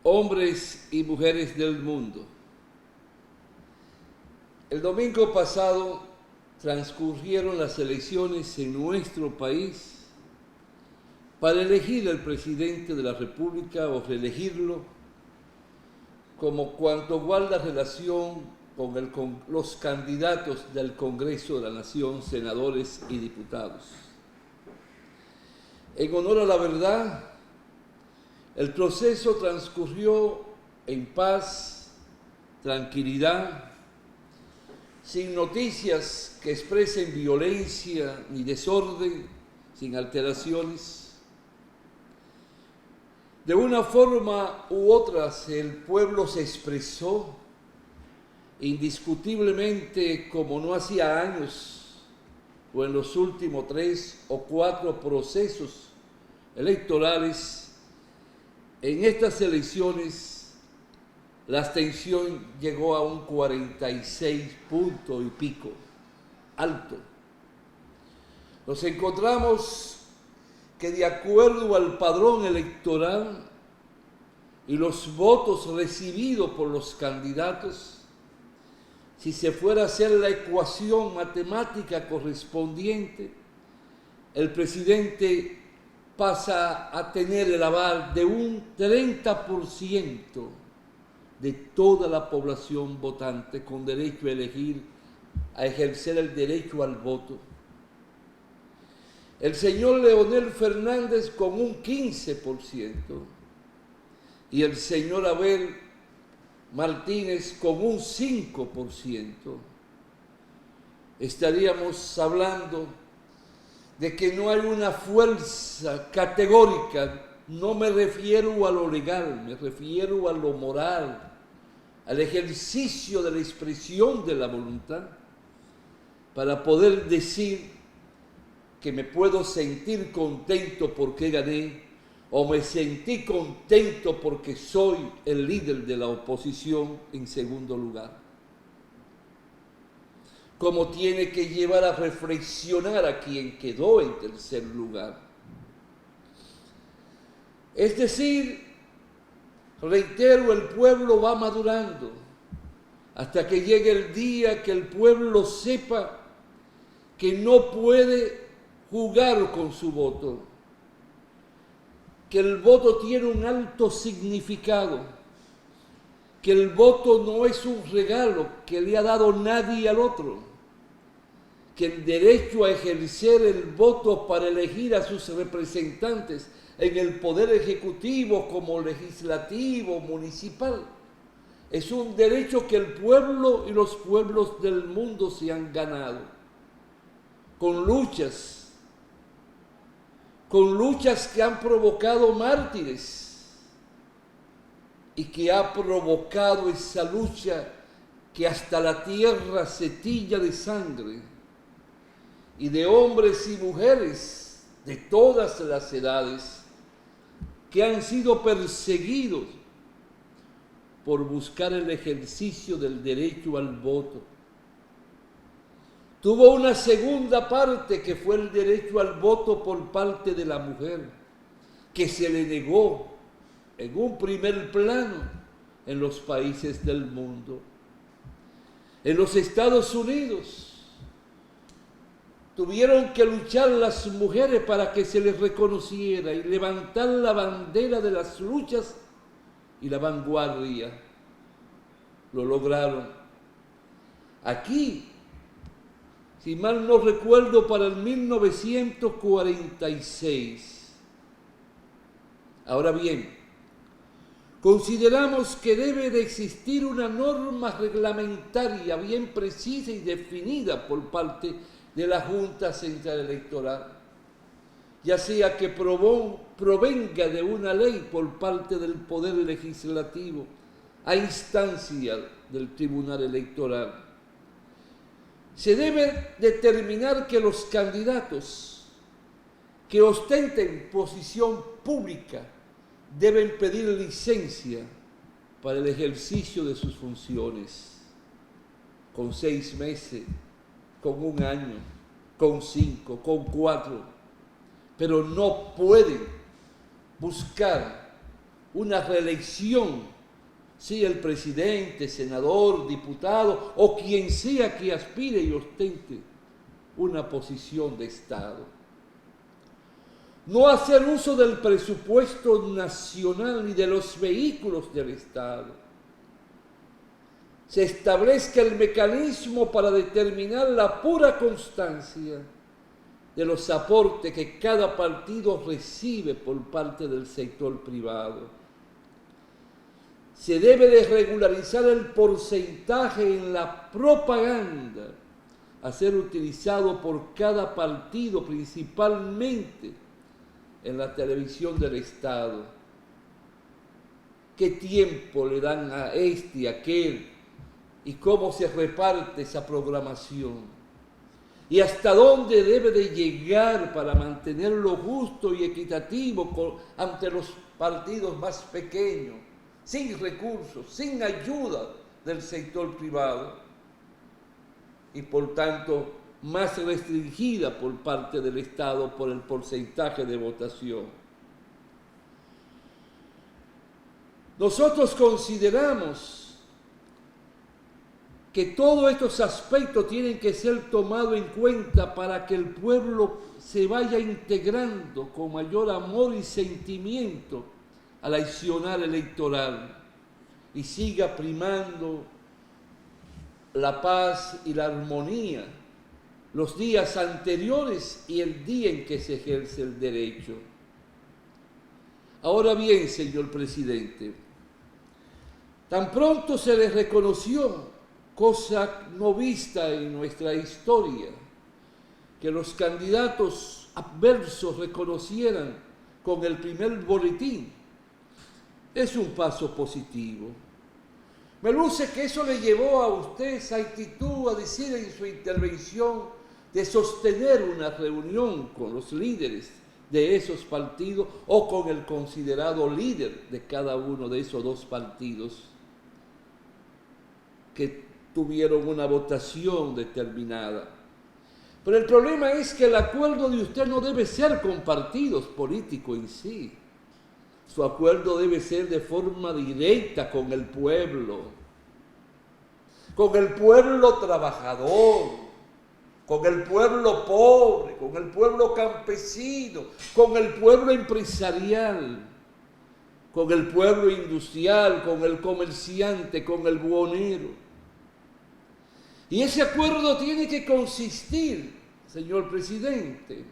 hombres y mujeres del mundo. El domingo pasado transcurrieron las elecciones en nuestro país para elegir al presidente de la República o reelegirlo, como cuanto guarda relación con los candidatos del Congreso de la Nación, senadores y diputados. En honor a la verdad, el proceso transcurrió en paz, tranquilidad, sin noticias que expresen violencia ni desorden, sin alteraciones. De una forma u otra, el pueblo se expresó indiscutiblemente como no hacía años o en los últimos 3 o 4 procesos electorales. En estas elecciones la abstención llegó a un 46 punto y pico, alto. Nos encontramos que de acuerdo al padrón electoral y los votos recibidos por los candidatos, si se fuera a hacer la ecuación matemática correspondiente, el presidente pasa a tener el aval de un 30% de toda la población votante con derecho a elegir, a ejercer el derecho al voto. El señor Leonel Fernández con un 15% y el señor Abel Martínez con un 5%. Estaríamos hablando de que no hay una fuerza categórica. No me refiero a lo legal, me refiero a lo moral, al ejercicio de la expresión de la voluntad, para poder decir que me puedo sentir contento porque gané, o me sentí contento porque soy el líder de la oposición en segundo lugar. Como tiene que llevar a reflexionar a quien quedó en tercer lugar. Es decir, reitero, el pueblo va madurando hasta que llegue el día que el pueblo sepa que no puede jugar con su voto, que el voto tiene un alto significado, que el voto no es un regalo que le ha dado nadie al otro, que el derecho a ejercer el voto para elegir a sus representantes en el poder ejecutivo como legislativo, municipal, es un derecho que el pueblo y los pueblos del mundo se han ganado, con luchas que han provocado mártires y que ha provocado esa lucha que hasta la tierra se tilla de sangre y de hombres y mujeres de todas las edades que han sido perseguidos por buscar el ejercicio del derecho al voto. Tuvo una segunda parte que fue el derecho al voto por parte de la mujer, que se le negó en un primer plano en los países del mundo. En los Estados Unidos tuvieron que luchar las mujeres para que se les reconociera y levantar la bandera de las luchas y la vanguardia. Lo lograron. Aquí, si mal no recuerdo, para el 1946. Ahora bien, consideramos que debe de existir una norma reglamentaria bien precisa y definida por parte de la Junta Central Electoral, ya sea que provenga de una ley por parte del Poder Legislativo a instancia del Tribunal Electoral. Se debe determinar que los candidatos que ostenten posición pública deben pedir licencia para el ejercicio de sus funciones, con 6 meses, con 1 año, con 5, con 4, pero no pueden buscar una reelección, sea el presidente, senador, diputado o quien sea que aspire y ostente una posición de Estado. No hacer uso del presupuesto nacional ni de los vehículos del Estado. Se establezca el mecanismo para determinar la pura constancia de los aportes que cada partido recibe por parte del sector privado. Se debe de regularizar el porcentaje en la propaganda a ser utilizado por cada partido, principalmente en la televisión del Estado. ¿Qué tiempo le dan a este y aquel? ¿Y cómo se reparte esa programación? ¿Y hasta dónde debe de llegar para mantenerlo justo y equitativo ante los partidos más pequeños, sin recursos, sin ayuda del sector privado? Y por tanto, más restringida por parte del Estado por el porcentaje de votación. Nosotros consideramos que todos estos aspectos tienen que ser tomados en cuenta para que el pueblo se vaya integrando con mayor amor y sentimiento al accionar electoral y siga primando la paz y la armonía los días anteriores y el día en que se ejerce el derecho. Ahora bien, señor presidente, tan pronto se les reconoció, cosa no vista en nuestra historia, que los candidatos adversos reconocieran con el primer boletín, es un paso positivo. Me luce que eso le llevó a usted esa actitud a decir en su intervención de sostener una reunión con los líderes de esos partidos o con el considerado líder de cada uno de esos dos partidos que tuvieron una votación determinada. Pero el problema es que el acuerdo de usted no debe ser con partidos políticos en sí. Su acuerdo debe ser de forma directa con el pueblo trabajador, con el pueblo pobre, con el pueblo campesino, con el pueblo empresarial, con el pueblo industrial, con el comerciante, con el buhonero. Y ese acuerdo tiene que consistir, señor presidente,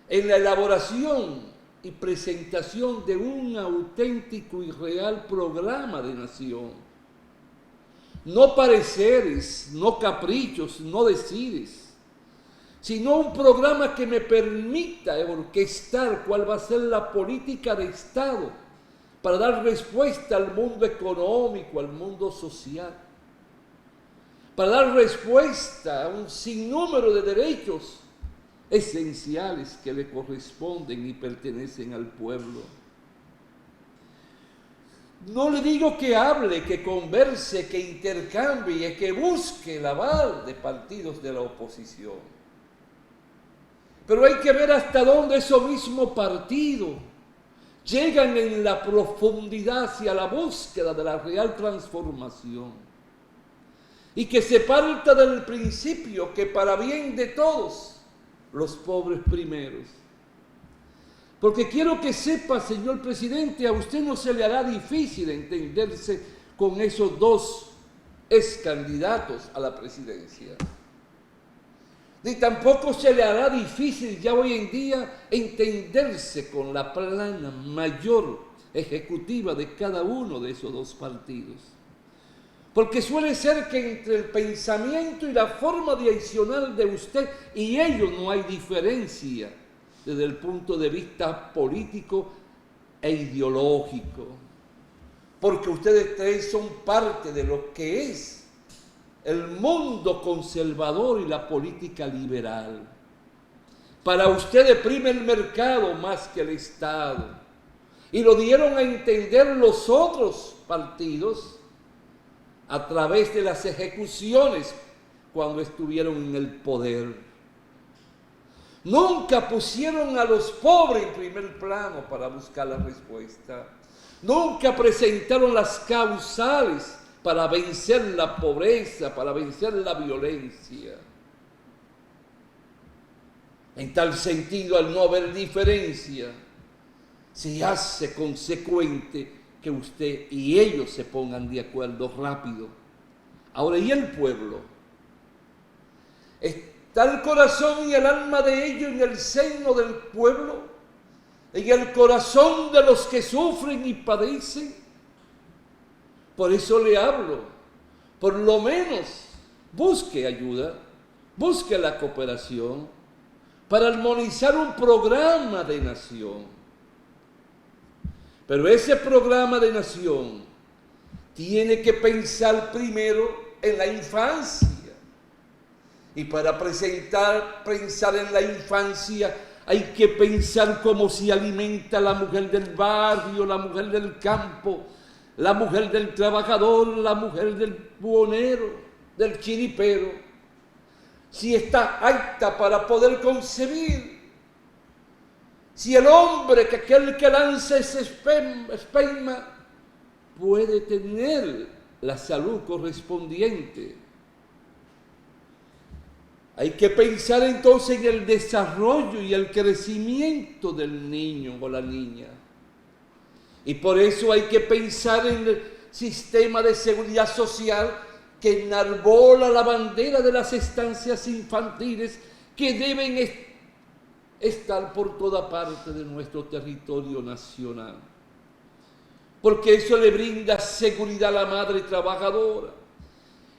en la elaboración y presentación de un auténtico y real programa de nación. No pareceres, no caprichos, no decires, sino un programa que me permita orquestar cuál va a ser la política de Estado para dar respuesta al mundo económico, al mundo social, para dar respuesta a un sinnúmero de derechos esenciales que le corresponden y pertenecen al pueblo. No le digo que hable, que converse, que intercambie, que busque el aval de partidos de la oposición. Pero hay que ver hasta dónde esos mismos partidos llegan en la profundidad hacia la búsqueda de la real transformación. Y que se parta del principio que para bien de todos, los pobres primeros. Porque quiero que sepa, señor presidente, a usted no se le hará difícil entenderse con esos dos ex candidatos a la presidencia. Ni tampoco se le hará difícil ya hoy en día entenderse con la plana mayor ejecutiva de cada uno de esos dos partidos. Porque suele ser que entre el pensamiento y la forma de accionar de usted y ellos no hay diferencia desde el punto de vista político e ideológico. Porque ustedes tres son parte de lo que es el mundo conservador y la política liberal. Para ustedes prima el mercado más que el Estado. Y lo dieron a entender los otros partidos a través de las ejecuciones cuando estuvieron en el poder. Nunca pusieron a los pobres en primer plano para buscar la respuesta. Nunca presentaron las causales para vencer la pobreza, para vencer la violencia. En tal sentido, al no haber diferencia, se hace consecuente que usted y ellos se pongan de acuerdo rápido. Ahora, ¿y el pueblo? ¿Está el corazón y el alma de ellos en el seno del pueblo? ¿En el corazón de los que sufren y padecen? Por eso le hablo. Por lo menos busque ayuda, busque la cooperación para armonizar un programa de nación. Pero ese programa de nación tiene que pensar primero en la infancia. Y para pensar en la infancia, hay que pensar cómo se alimenta la mujer del barrio, la mujer del campo, la mujer del trabajador, la mujer del buhonero, del chiripero. Si está apta para poder concebir. Si el hombre, que aquel que lanza ese esperma, puede tener la salud correspondiente. Hay que pensar entonces en el desarrollo y el crecimiento del niño o la niña. Y por eso hay que pensar en el sistema de seguridad social que enarbola la bandera de las estancias infantiles que deben estar por toda parte de nuestro territorio nacional. Porque eso le brinda seguridad a la madre trabajadora.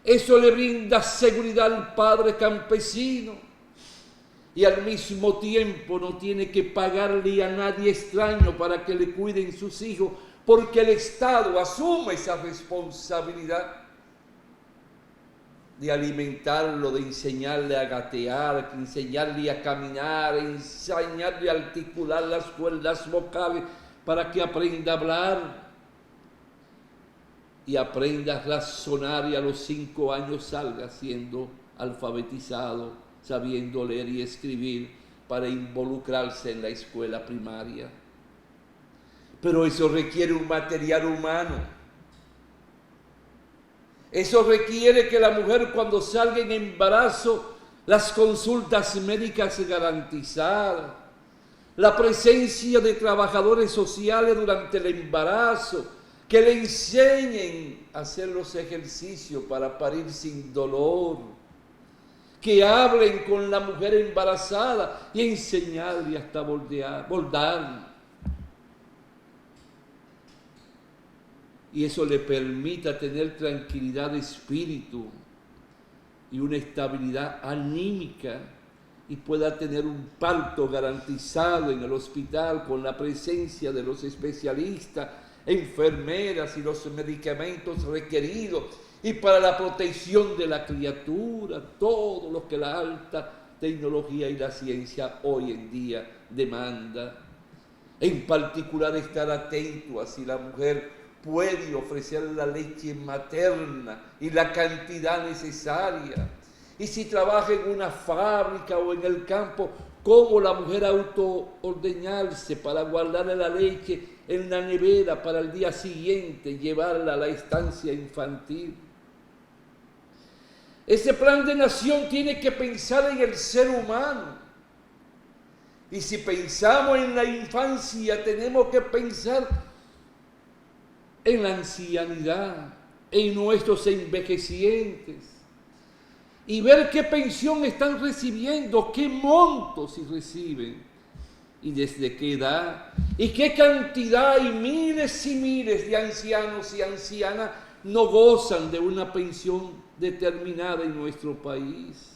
Eso le brinda seguridad al padre campesino y al mismo tiempo no tiene que pagarle a nadie extraño para que le cuiden sus hijos, porque el Estado asume esa responsabilidad de alimentarlo, de enseñarle a gatear, de enseñarle a caminar, de enseñarle a articular las cuerdas vocales para que aprenda a hablar y aprenda a razonar y a los 5 años salga siendo alfabetizado, sabiendo leer y escribir para involucrarse en la escuela primaria. Pero eso requiere un material humano. Eso requiere que la mujer cuando salga en embarazo, las consultas médicas garantizadas, la presencia de trabajadores sociales durante el embarazo, que le enseñen a hacer los ejercicios para parir sin dolor, que hablen con la mujer embarazada y enseñarle hasta bordar. Y eso le permita tener tranquilidad de espíritu y una estabilidad anímica y pueda tener un parto garantizado en el hospital con la presencia de los especialistas, enfermeras y los medicamentos requeridos y para la protección de la criatura, todo lo que la alta tecnología y la ciencia hoy en día demanda. En particular estar atento a si la mujer puede ofrecer la leche materna y la cantidad necesaria. Y si trabaja en una fábrica o en el campo, cómo la mujer autoordeñarse para guardarle la leche en la nevera para el día siguiente llevarla a la estancia infantil. Ese plan de nación tiene que pensar en el ser humano. Y si pensamos en la infancia, tenemos que pensar en la ancianidad, en nuestros envejecientes, y ver qué pensión están recibiendo, qué montos reciben, y desde qué edad, y qué cantidad, y miles de ancianos y ancianas no gozan de una pensión determinada en nuestro país.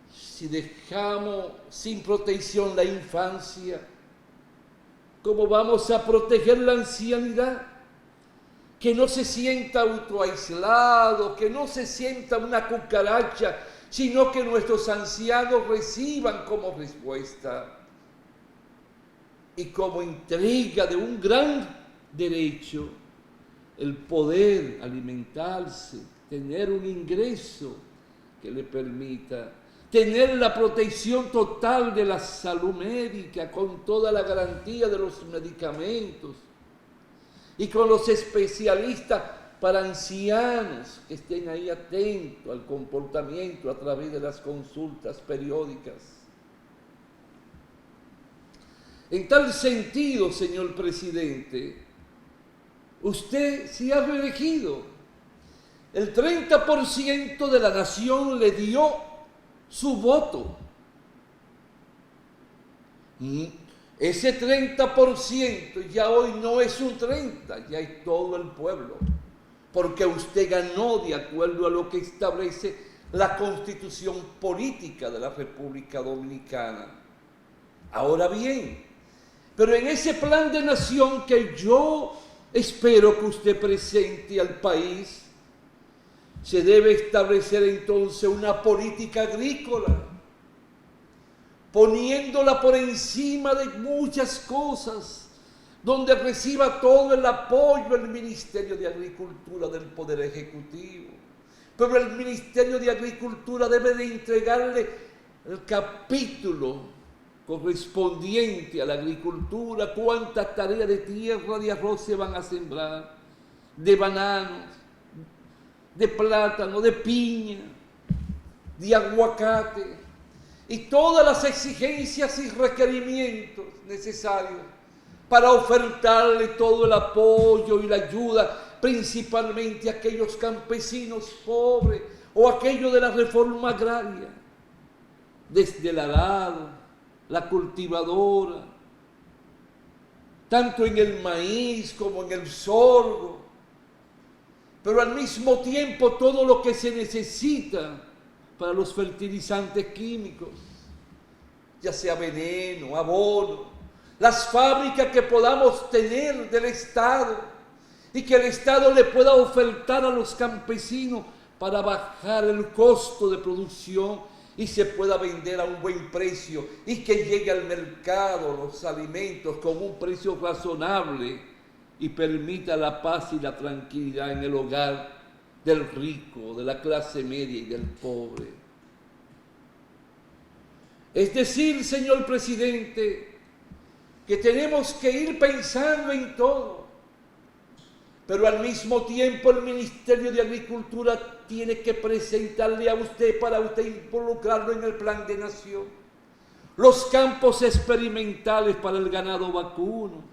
Si dejamos sin protección la infancia, ¿cómo vamos a proteger la ancianidad? Que no se sienta autoaislado, que no se sienta una cucaracha, sino que nuestros ancianos reciban como respuesta y como entrega de un gran derecho el poder alimentarse, tener un ingreso que le permita tener la protección total de la salud médica con toda la garantía de los medicamentos y con los especialistas para ancianos que estén ahí atentos al comportamiento a través de las consultas periódicas. En tal sentido, señor presidente, usted se ha reelegido. El 30% de la nación le dio su voto. Ese 30% ya hoy no es un 30%, ya es todo el pueblo. Porque usted ganó de acuerdo a lo que establece la Constitución Política de la República Dominicana. Ahora bien, pero en ese plan de nación que yo espero que usted presente al país, se debe establecer entonces una política agrícola, poniéndola por encima de muchas cosas, donde reciba todo el apoyo el Ministerio de Agricultura del Poder Ejecutivo. Pero el Ministerio de Agricultura debe de entregarle el capítulo correspondiente a la agricultura, cuántas tareas de tierra de arroz se van a sembrar, de bananos, de plátano, de piña, de aguacate, y todas las exigencias y requerimientos necesarios para ofertarle todo el apoyo y la ayuda, principalmente a aquellos campesinos pobres o aquellos de la reforma agraria, desde el arado, la cultivadora, tanto en el maíz como en el sorgo, pero al mismo tiempo todo lo que se necesita para los fertilizantes químicos, ya sea veneno, abono, las fábricas que podamos tener del Estado y que el Estado le pueda ofertar a los campesinos para bajar el costo de producción y se pueda vender a un buen precio y que llegue al mercado los alimentos con un precio razonable y permita la paz y la tranquilidad en el hogar del rico, de la clase media y del pobre. Es decir, señor presidente, que tenemos que ir pensando en todo, pero al mismo tiempo el Ministerio de Agricultura tiene que presentarle a usted para usted involucrarlo en el plan de nación, los campos experimentales para el ganado vacuno,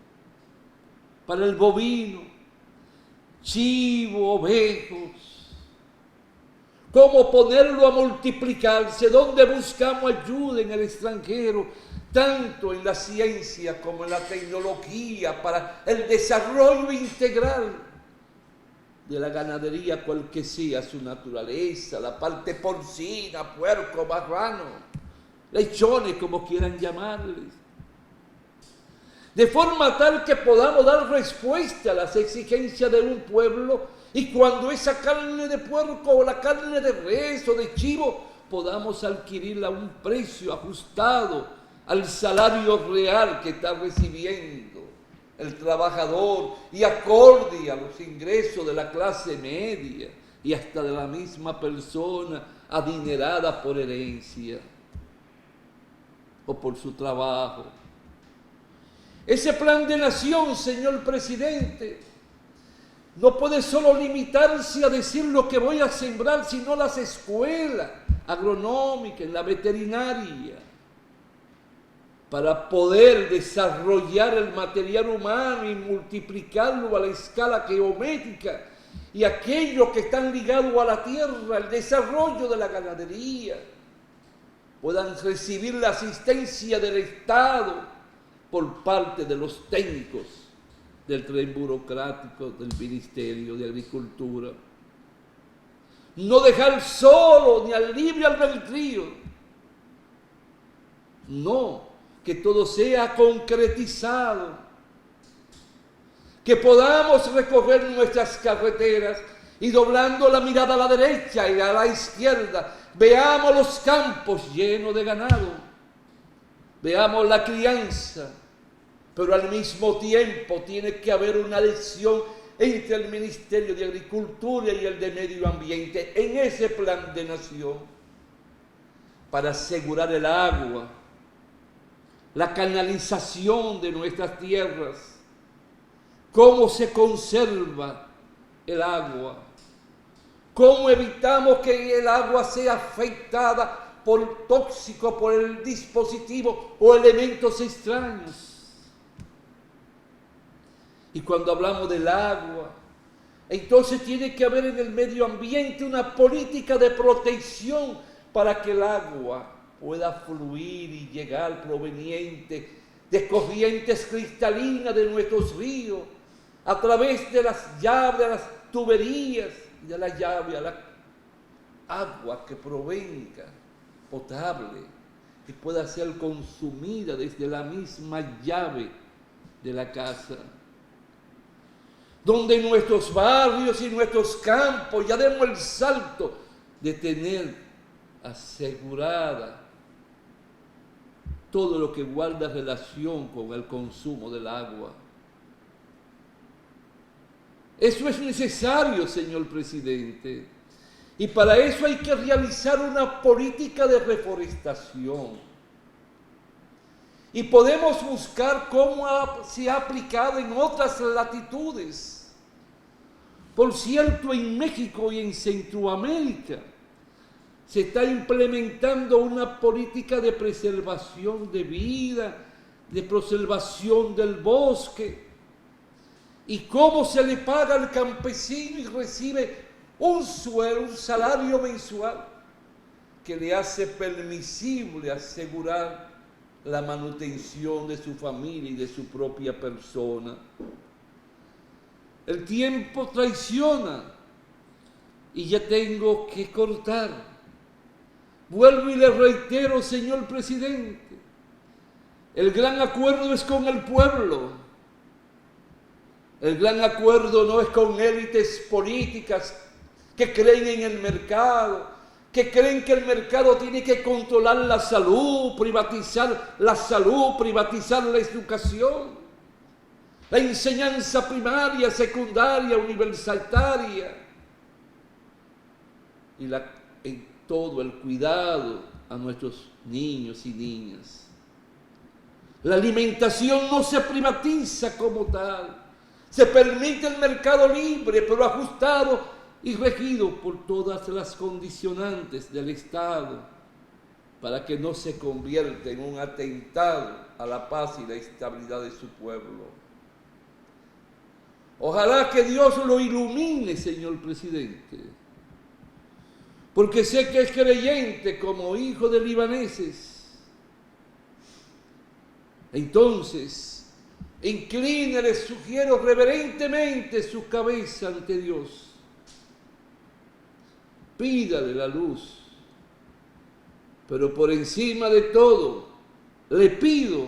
para el bovino, chivo, ovejos, cómo ponerlo a multiplicarse, dónde buscamos ayuda en el extranjero, tanto en la ciencia como en la tecnología, para el desarrollo integral de la ganadería, cual que sea su naturaleza, la parte porcina, puerco, marrano, lechones, como quieran llamarles, de forma tal que podamos dar respuesta a las exigencias de un pueblo y cuando esa carne de puerco o la carne de res o de chivo podamos adquirirla a un precio ajustado al salario real que está recibiendo el trabajador y acorde a los ingresos de la clase media y hasta de la misma persona adinerada por herencia o por su trabajo. Ese plan de nación, señor presidente, no puede solo limitarse a decir lo que voy a sembrar, sino las escuelas agronómicas, la veterinaria, para poder desarrollar el material humano y multiplicarlo a la escala geométrica y aquellos que están ligados a la tierra, el desarrollo de la ganadería, puedan recibir la asistencia del Estado por parte de los técnicos del tren burocrático del Ministerio de Agricultura. No dejar solo ni al libre albedrío, no, que todo sea concretizado, que podamos recorrer nuestras carreteras y doblando la mirada a la derecha y a la izquierda, veamos los campos llenos de ganado, veamos la crianza, pero al mismo tiempo tiene que haber una lección entre el Ministerio de Agricultura y el de Medio Ambiente en ese plan de nación. para asegurar el agua, la canalización de nuestras tierras, cómo se conserva el agua, cómo evitamos que el agua sea afectada por tóxicos, por el dispositivo o elementos extraños. Y cuando hablamos del agua, entonces tiene que haber en el medio ambiente una política de protección para que el agua pueda fluir y llegar proveniente de corrientes cristalinas de nuestros ríos, a través de las llaves, de las tuberías y de la llave a la agua que provenga potable y pueda ser consumida desde la misma llave de la casa. Donde en nuestros barrios y nuestros campos ya demos el salto de tener asegurada todo lo que guarda relación con el consumo del agua. Eso es necesario, señor presidente, y para eso hay que realizar una política de reforestación. Y podemos buscar cómo se ha aplicado en otras latitudes. Por cierto, en México y en Centroamérica se está implementando una política de preservación de vida, de preservación del bosque. Y cómo se le paga al campesino y recibe un salario mensual que le hace permisible asegurar la manutención de su familia y de su propia persona. El tiempo traiciona y ya tengo que cortar. Vuelvo y le reitero, señor presidente, el gran acuerdo es con el pueblo. El gran acuerdo no es con élites políticas que creen en el mercado, que creen que el mercado tiene que controlar la salud, privatizar la educación, la enseñanza primaria, secundaria, universitaria y en todo el cuidado a nuestros niños y niñas. La alimentación no se privatiza como tal, se permite el mercado libre, pero ajustado y regido por todas las condicionantes del Estado, para que no se convierta en un atentado a la paz y la estabilidad de su pueblo. Ojalá que Dios lo ilumine, señor presidente, porque sé que es creyente como hijo de libaneses. Entonces, incline, les sugiero reverentemente su cabeza ante Dios. Pídale la luz, pero por encima de todo, le pido,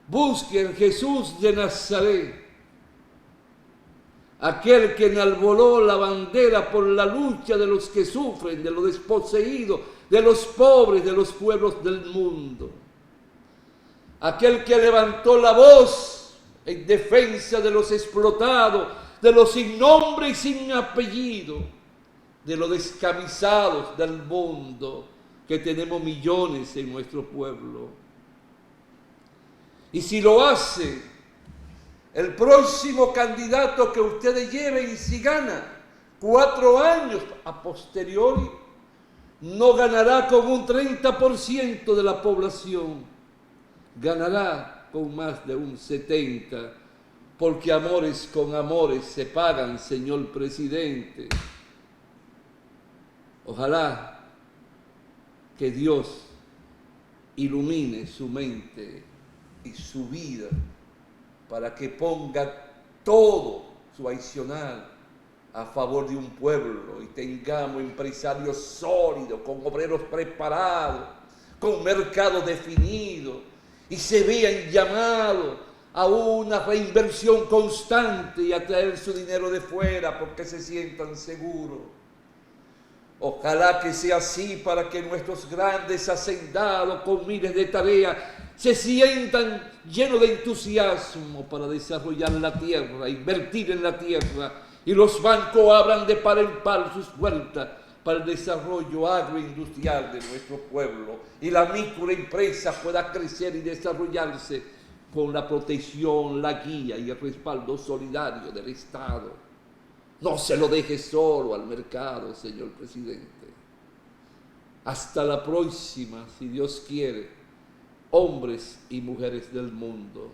busque en Jesús de Nazaret, aquel que enarboló la bandera por la lucha de los que sufren, de los desposeídos, de los pobres, de los pueblos del mundo. Aquel que levantó la voz en defensa de los explotados, de los sin nombre y sin apellido, de los descamisados del mundo, que tenemos millones en nuestro pueblo. Y si lo hace, el próximo candidato que ustedes lleven, y si gana 4 años a posteriori, no ganará con un 30% de la población, ganará con más de un 70%, porque amores con amores se pagan, señor presidente. Ojalá que Dios ilumine su mente y su vida para que ponga todo su accionar a favor de un pueblo y tengamos empresarios sólidos, con obreros preparados, con mercado definido y se vean llamados a una reinversión constante y a traer su dinero de fuera porque se sientan seguros. Ojalá que sea así para que nuestros grandes hacendados con miles de tareas se sientan llenos de entusiasmo para desarrollar la tierra, invertir en la tierra, y los bancos abran de par en par sus puertas para el desarrollo agroindustrial de nuestro pueblo y la microempresa pueda crecer y desarrollarse con la protección, la guía y el respaldo solidario del Estado. No se lo deje solo al mercado, señor presidente. Hasta la próxima, si Dios quiere, hombres y mujeres del mundo.